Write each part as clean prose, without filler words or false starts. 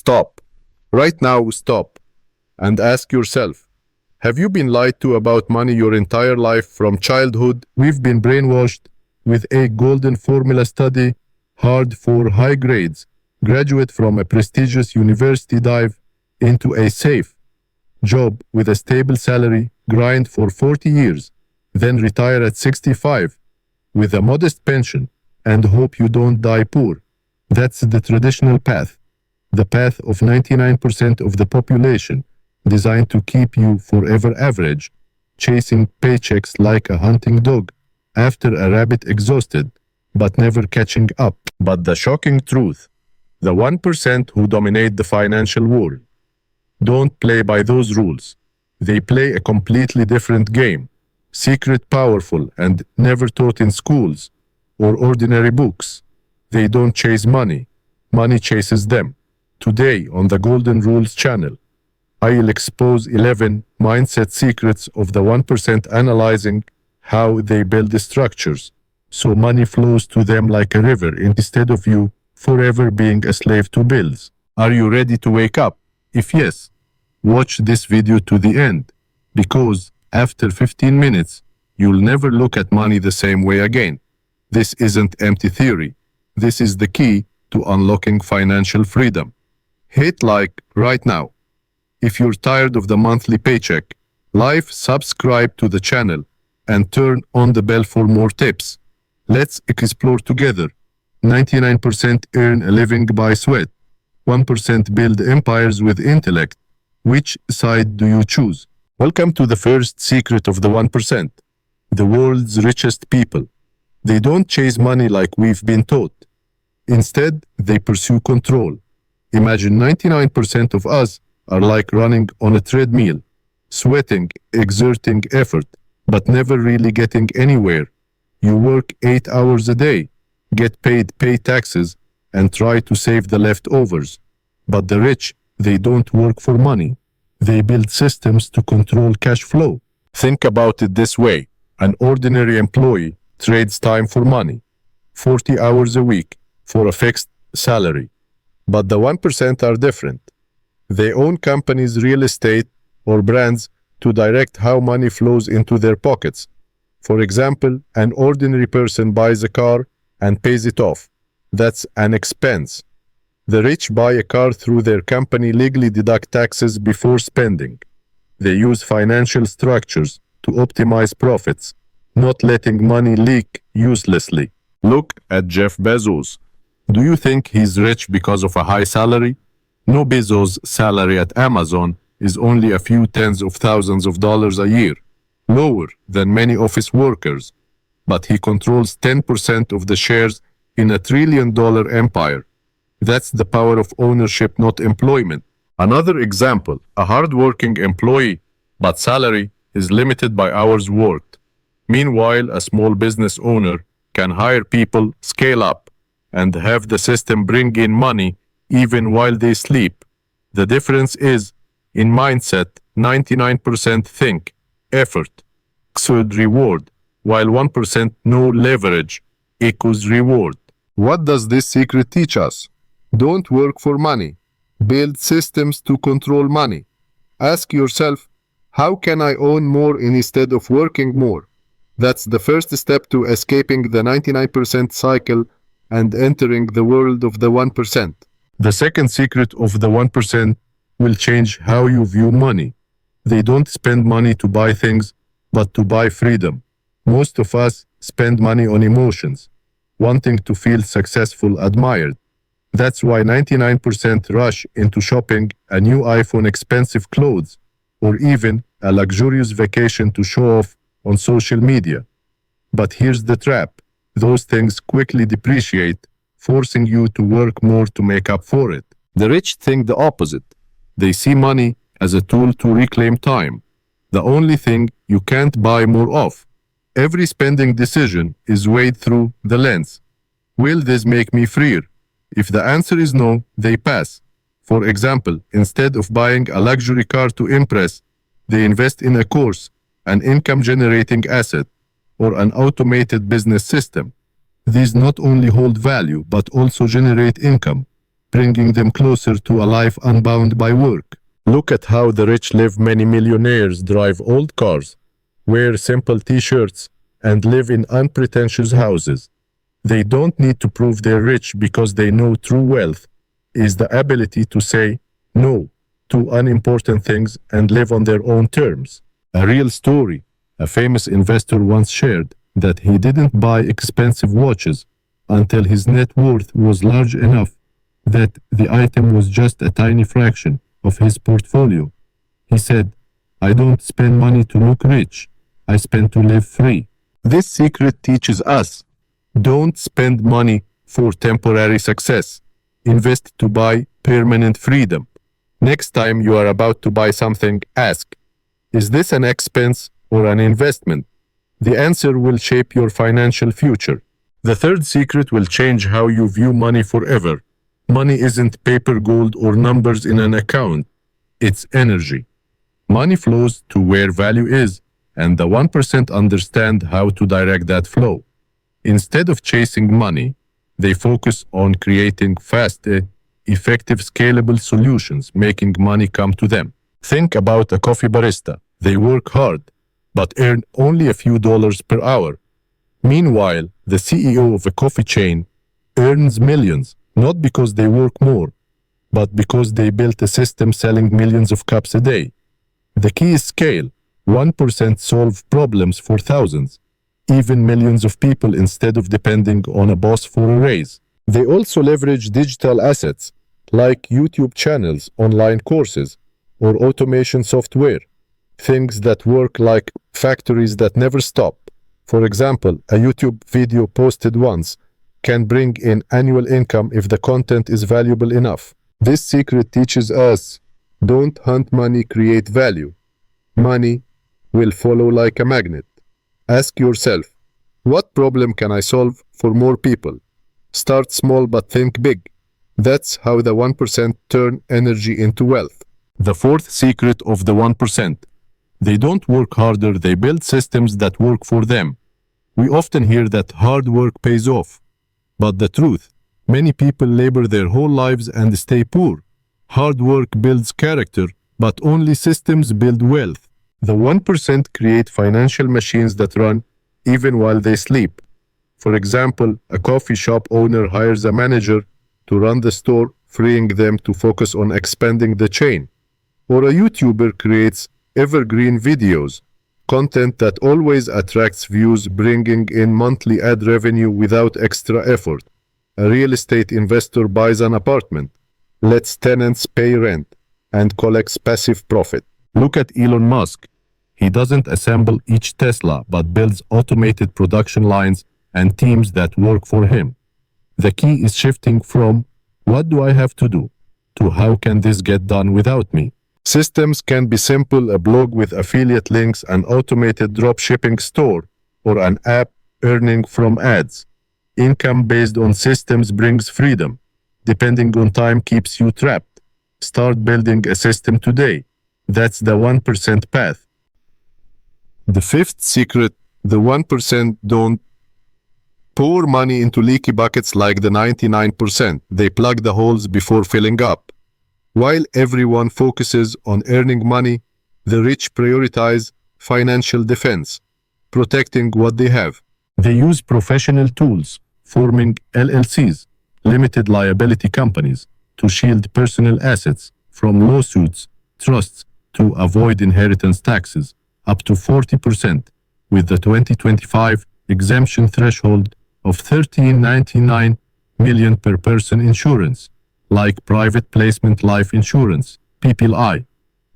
Stop. Right now, stop. And ask yourself, have you been lied to about money your entire life from childhood? We've been brainwashed with a golden formula: study hard for high grades, graduate from a prestigious university, dive into a safe job with a stable salary, grind for 40 years, then retire at 65 with a modest pension and hope you don't die poor. That's the traditional path, the path of 99% of the population, designed to keep you forever average, chasing paychecks like a hunting dog after a rabbit, exhausted but never catching up. But the shocking truth, the 1% who dominate the financial world don't play by those rules. They play a completely different game, secret, powerful, and never taught in schools or ordinary books. They don't chase money. Money chases them. Today on the Golden Rules channel, I'll expose 11 mindset secrets of the 1%, analyzing how they build structures so money flows to them like a river instead of you forever being a slave to bills. Are you ready to wake up? If yes, watch this video to the end, because after 15 minutes, you'll never look at money the same way again. This isn't empty theory. This is the key to unlocking financial freedom. Hit like right now. If you're tired of the monthly paycheck, subscribe to the channel and turn on the bell for more tips. Let's explore together. 99% earn a living by sweat. 1% build empires with intellect. Which side do you choose? Welcome to the first secret of the 1%. The world's richest people. They don't chase money like we've been taught. Instead, they pursue control. Imagine 99% of us are like running on a treadmill, sweating, exerting effort, but never really getting anywhere. You work 8 hours a day, get paid, pay taxes, and try to save the leftovers. But the rich, they don't work for money. They build systems to control cash flow. Think about it this way. An ordinary employee trades time for money, 40 hours a week, for a fixed salary. But the 1% are different. They own companies, real estate, or brands to direct how money flows into their pockets. For example, an ordinary person buys a car and pays it off. That's an expense. The rich buy a car through their company, legally deduct taxes before spending. They use financial structures to optimize profits, not letting money leak uselessly. Look at Jeff Bezos. Do you think he's rich because of a high salary? No, Bezos' salary at Amazon is only a few tens of thousands of dollars a year, lower than many office workers. But he controls 10% of the shares in a $1 trillion empire. That's the power of ownership, not employment. Another example, a hard-working employee, but salary is limited by hours worked. Meanwhile, a small business owner can hire people, scale up, and have the system bring in money even while they sleep. The difference is, in mindset, 99% think, effort, equals reward, while 1% no leverage equals reward. What does this secret teach us? Don't work for money. Build systems to control money. Ask yourself, how can I own more instead of working more? That's the first step to escaping the 99% cycle and entering the world of the 1%. The second secret of the 1% will change how you view money. They don't spend money to buy things, but to buy freedom. Most of us spend money on emotions, wanting to feel successful, admired. That's why 99% rush into shopping a new iPhone, expensive clothes, or even a luxurious vacation to show off on social media. But here's the trap. Those things quickly depreciate, forcing you to work more to make up for it. The rich think the opposite. They see money as a tool to reclaim time, the only thing you can't buy more of. Every spending decision is weighed through the lens. Will this make me freer? If the answer is no, they pass. For example, instead of buying a luxury car to impress, they invest in a course, an income-generating asset, or an automated business system. These not only hold value, but also generate income. bringing them closer to a life unbound by work. Look at how the rich live. Many millionaires drive old cars, wear simple t-shirts, and live in unpretentious houses. They don't need to prove they're rich because they know true wealth is the ability to say no to unimportant things and live on their own terms. A real story. A famous investor once shared that he didn't buy expensive watches until his net worth was large enough that the item was just a tiny fraction of his portfolio. He said, "I don't spend money to look rich. I spend to live free." This secret teaches us, don't spend money for temporary success. Invest to buy permanent freedom. Next time you are about to buy something, ask, is this an expense or an investment? The answer will shape your financial future. The third secret will change how you view money forever. Money isn't paper gold or numbers in an account. It's energy. Money flows to where value is, and the 1% understand how to direct that flow. Instead of chasing money, they focus on creating fast, effective, scalable solutions, making money come to them. Think about a coffee barista. They work hard, but earn only a few dollars per hour. Meanwhile, the CEO of a coffee chain earns millions, not because they work more, but because they built a system selling millions of cups a day. The key is scale. 1% solve problems for thousands, even millions of people, instead of depending on a boss for a raise. They also leverage digital assets like YouTube channels, online courses, or automation software, things that work like factories that never stop. For example, a YouTube video posted once can bring in annual income if the content is valuable enough. This secret teaches us, don't hunt money, create value. Money will follow like a magnet. Ask yourself, what problem can I solve for more people? Start small but think big. That's how the 1% turn energy into wealth. The fourth secret of the 1%. They don't work harder, they build systems that work for them. We often hear that hard work pays off. But the truth, many people labor their whole lives and stay poor. Hard work builds character, but only systems build wealth. The 1% create financial machines that run even while they sleep. For example, a coffee shop owner hires a manager to run the store, freeing them to focus on expanding the chain. Or a YouTuber creates evergreen videos, content that always attracts views, bringing in monthly ad revenue without extra effort. A real estate investor buys an apartment, lets tenants pay rent, and collects passive profit. Look at Elon Musk. He doesn't assemble each Tesla, but builds automated production lines and teams that work for him. The key is shifting from, what do I have to do, to how can this get done without me? Systems can be simple, a blog with affiliate links, an automated drop shipping store, or an app earning from ads. Income based on systems brings freedom. Depending on time keeps you trapped. Start building a system today. That's the 1% path. The fifth secret, the 1% don't pour money into leaky buckets like the 99%. They plug the holes before filling up. While everyone focuses on earning money, the rich prioritize financial defense, protecting what they have. They use professional tools, forming LLCs, limited liability companies, to shield personal assets from lawsuits, trusts, to avoid inheritance taxes, up to 40%, with the 2025 exemption threshold of $13.99 million per person insurance, like private placement life insurance, PPLI,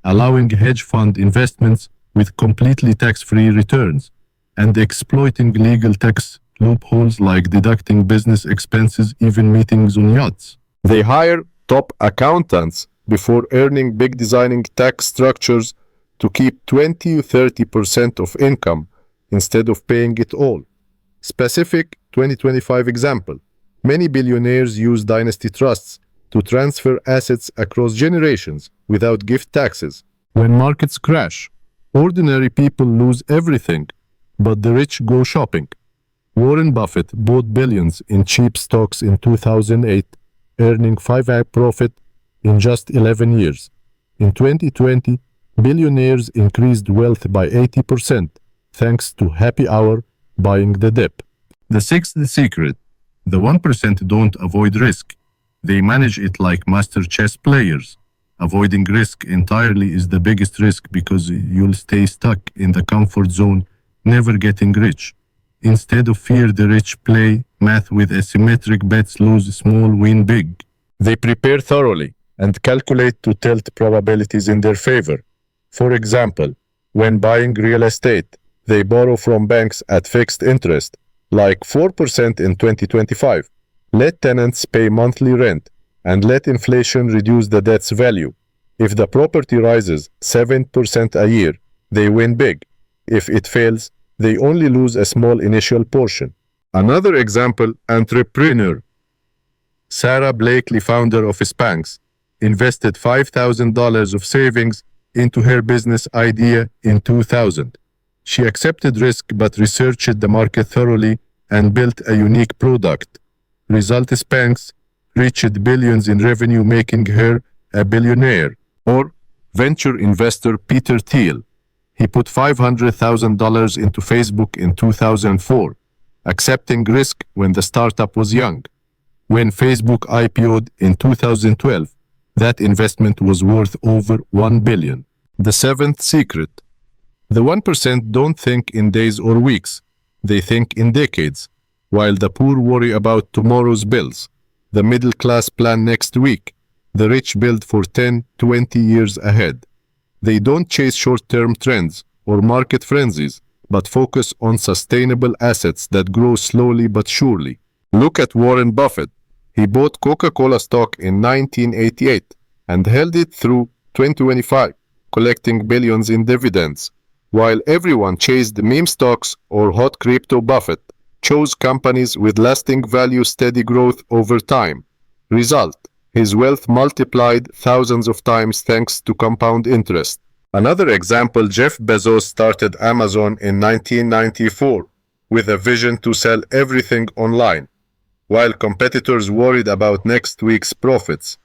allowing hedge fund investments with completely tax-free returns, and exploiting legal tax loopholes like deducting business expenses, even meetings on yachts. They hire top accountants before earning big, designing tax structures to keep 20-30% of income instead of paying it all. Specific 2025 example. Many billionaires use dynasty trusts to transfer assets across generations without gift taxes. When markets crash, ordinary people lose everything, but the rich go shopping. Warren Buffett bought billions in cheap stocks in 2008, earning 5x profit in just 11 years. In 2020, billionaires increased wealth by 80% thanks to happy hour buying the dip. The sixth secret: the 1% don't avoid risk. They manage it like master chess players. Avoiding risk entirely is the biggest risk because you'll stay stuck in the comfort zone, never getting rich. Instead of fear the rich, play math with asymmetric bets, lose small, win big. They prepare thoroughly and calculate to tilt probabilities in their favor. For example, when buying real estate, they borrow from banks at fixed interest, like 4% in 2025. Let tenants pay monthly rent and let inflation reduce the debt's value. If the property rises 7% a year, they win big. If it fails, they only lose a small initial portion. Another example, entrepreneur. Sarah Blakely, founder of Spanx, invested $5,000 of savings into her business idea in 2000. She accepted risk but researched the market thoroughly and built a unique product. Result: Spanx reached billions in revenue, making her a billionaire. Or venture investor Peter Thiel. He put $500,000 into Facebook in 2004, accepting risk when the startup was young. When Facebook IPO'd in 2012, that investment was worth over $1 billion. The seventh secret: the 1% don't think in days or weeks, they think in decades. While the poor worry about tomorrow's bills, the middle class plan next week, the rich build for 10, 20 years ahead. They don't chase short-term trends or market frenzies, but focus on sustainable assets that grow slowly but surely. Look at Warren Buffett. He bought Coca-Cola stock in 1988 and held it through 2025, collecting billions in dividends. While everyone chased meme stocks or hot crypto, Buffett chose companies with lasting value, steady growth over time. Result: his wealth multiplied thousands of times thanks to compound interest. Another example, Jeff Bezos started Amazon in 1994 with a vision to sell everything online. While competitors worried about next week's profits,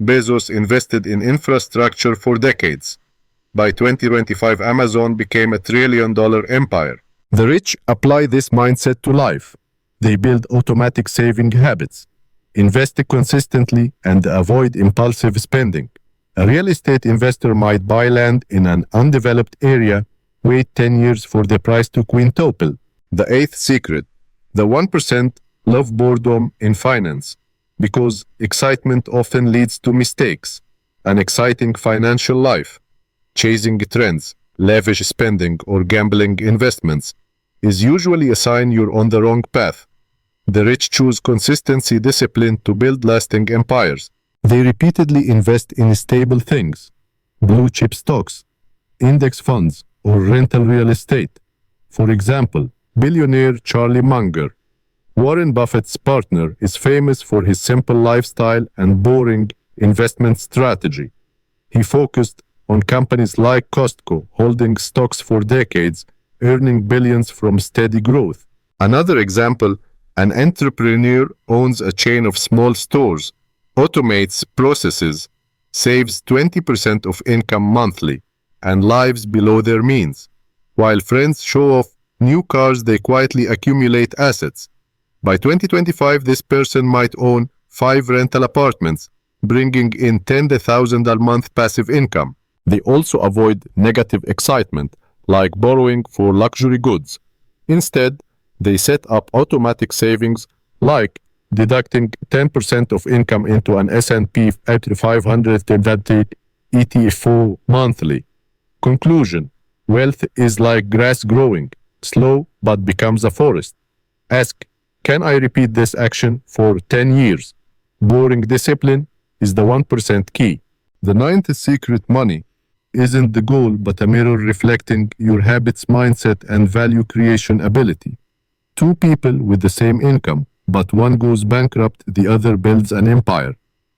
Bezos invested in infrastructure for decades. By 2025, Amazon became a $1 trillion empire. The rich apply this mindset to life. They build automatic saving habits, invest consistently, and avoid impulsive spending. A real estate investor might buy land in an undeveloped area, wait 10 years for the price to quintuple. The eighth secret: the 1% love boredom in finance, because excitement often leads to mistakes. An exciting financial life, chasing trends, lavish spending, or gambling investments, is usually a sign you're on the wrong path. The rich choose consistency, discipline to build lasting empires. They repeatedly invest in stable things, blue chip stocks, index funds, or rental real estate. For example, billionaire Charlie Munger, Warren Buffett's partner, is famous for his simple lifestyle and boring investment strategy. He focused on companies like Costco, holding stocks for decades, earning billions from steady growth. Another example, an entrepreneur owns a chain of small stores, automates processes, saves 20% of income monthly, and lives below their means. While friends show off new cars, they quietly accumulate assets. By 2025, this person might own 5 rental apartments, bringing in $10,000 a month passive income. They also avoid negative excitement, like borrowing for luxury goods. Instead, they set up automatic savings, like deducting 10% of income into an S&P 500 ETF monthly. Conclusion: wealth is like grass growing, slow but becomes a forest. Ask, can I repeat this action for 10 years? Boring discipline is the 1% key. The ninth secret: money isn't the goal but a mirror reflecting your habits, mindset, and value creation ability. Two people with the same income, but one goes bankrupt, the other builds an empire.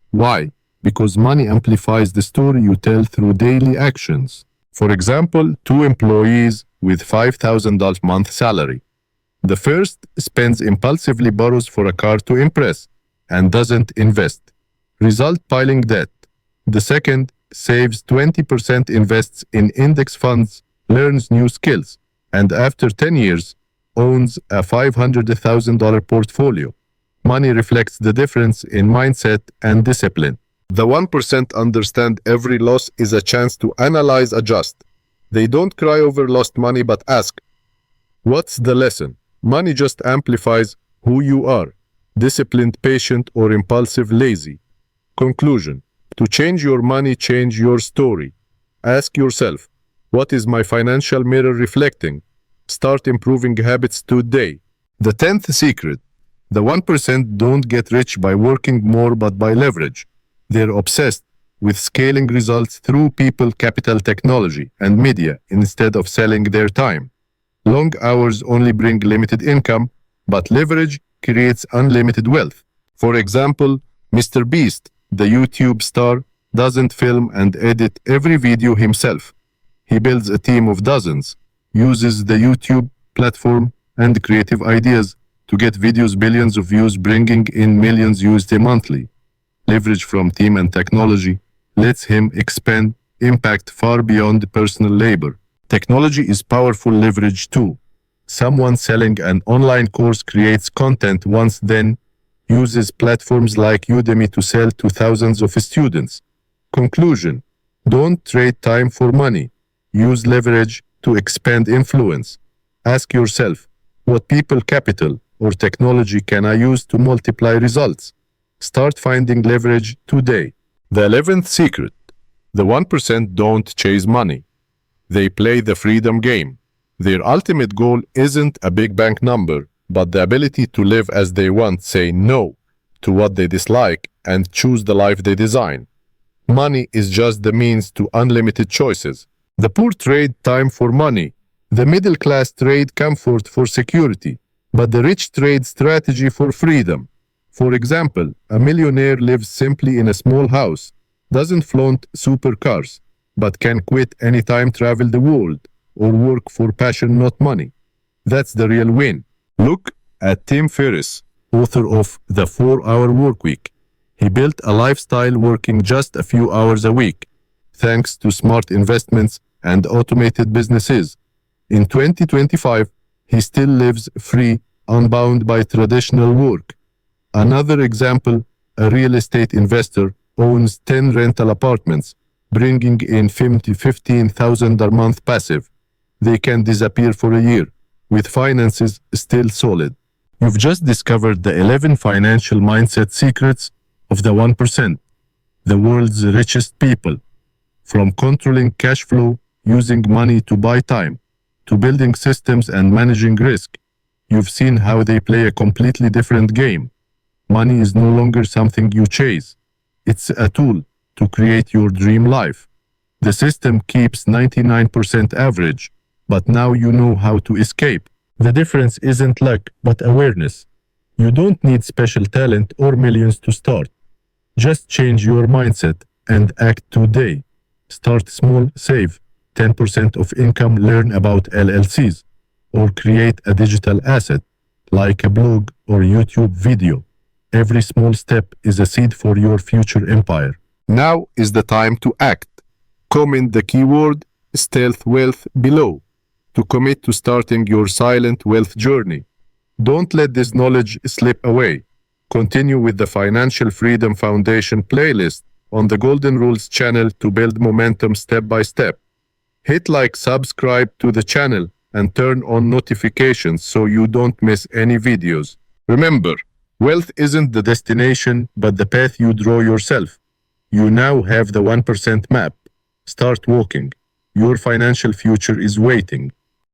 Why? Because money amplifies the story you tell through daily actions. For example, 2 employees with $5,000 month salary. The first spends impulsively, borrows for a car to impress, and doesn't invest. result piling debt. The second saves 20%, invests in index funds, learns new skills, and after 10 years, owns a $500,000 portfolio. Money reflects the difference in mindset and discipline. The 1% understand every loss is a chance to analyze, adjust. They don't cry over lost money but ask, what's the lesson? Money just amplifies who you are, disciplined, patient, or impulsive, lazy. Conclusion: to change your money, change your story. Ask yourself, what is my financial mirror reflecting? Start improving habits today. The 10th secret: the 1% don't get rich by working more but by leverage. They're obsessed with scaling results through people, capital, technology, and media instead of selling their time. Long hours only bring limited income, but leverage creates unlimited wealth. For example, Mr. Beast, the YouTube star, doesn't film and edit every video himself. He builds a team of dozens, uses the YouTube platform and creative ideas to get videos billions of views, bringing in millions used monthly. Leverage from team and technology lets him expand impact far beyond personal labor. Technology is powerful leverage too. Someone selling an online course creates content once, then uses platforms like Udemy to sell to thousands of students. Conclusion: don't trade time for money. Use leverage to expand influence. Ask yourself, what people, capital, or technology can I use to multiply results? Start finding leverage today. The 11th secret: the 1% don't chase money. They play the freedom game. Their ultimate goal isn't a big bank number, but the ability to live as they want, say no to what they dislike, and choose the life they design. Money is just the means to unlimited choices. The poor trade time for money. The middle class trade comfort for security, but the rich trade strategy for freedom. For example, a millionaire lives simply in a small house, doesn't flaunt supercars, but can quit anytime, travel the world, or work for passion, not money. That's the real win. Look at Tim Ferriss, author of The 4-Hour Workweek. He built a lifestyle working just a few hours a week, thanks to smart investments and automated businesses. In 2025, he still lives free, unbound by traditional work. Another example, a real estate investor owns 10 rental apartments, bringing in $15,000 a month passive. They can disappear for a year, with finances still solid. You've just discovered the 11 financial mindset secrets of the 1%, the world's richest people. From controlling cash flow, using money to buy time, to building systems and managing risk, you've seen how they play a completely different game. Money is no longer something you chase. It's a tool to create your dream life. The system keeps 99% average, but now you know how to escape. The difference isn't luck, but awareness. You don't need special talent or millions to start. Just change your mindset and act today. Start small, save 10% of income, learn about LLCs, or create a digital asset like a blog or YouTube video. Every small step is a seed for your future empire. Now is the time to act. Comment the keyword stealth wealth below to commit to starting your silent wealth journey. Don't let this knowledge slip away. Continue with the Financial Freedom Foundation playlist on the Golden Rules channel to build momentum step by step. Hit like, subscribe to the channel, and turn on notifications so you don't miss any videos. Remember, wealth isn't the destination, but the path you draw yourself. You now have the 1% map. Start walking. Your financial future is waiting.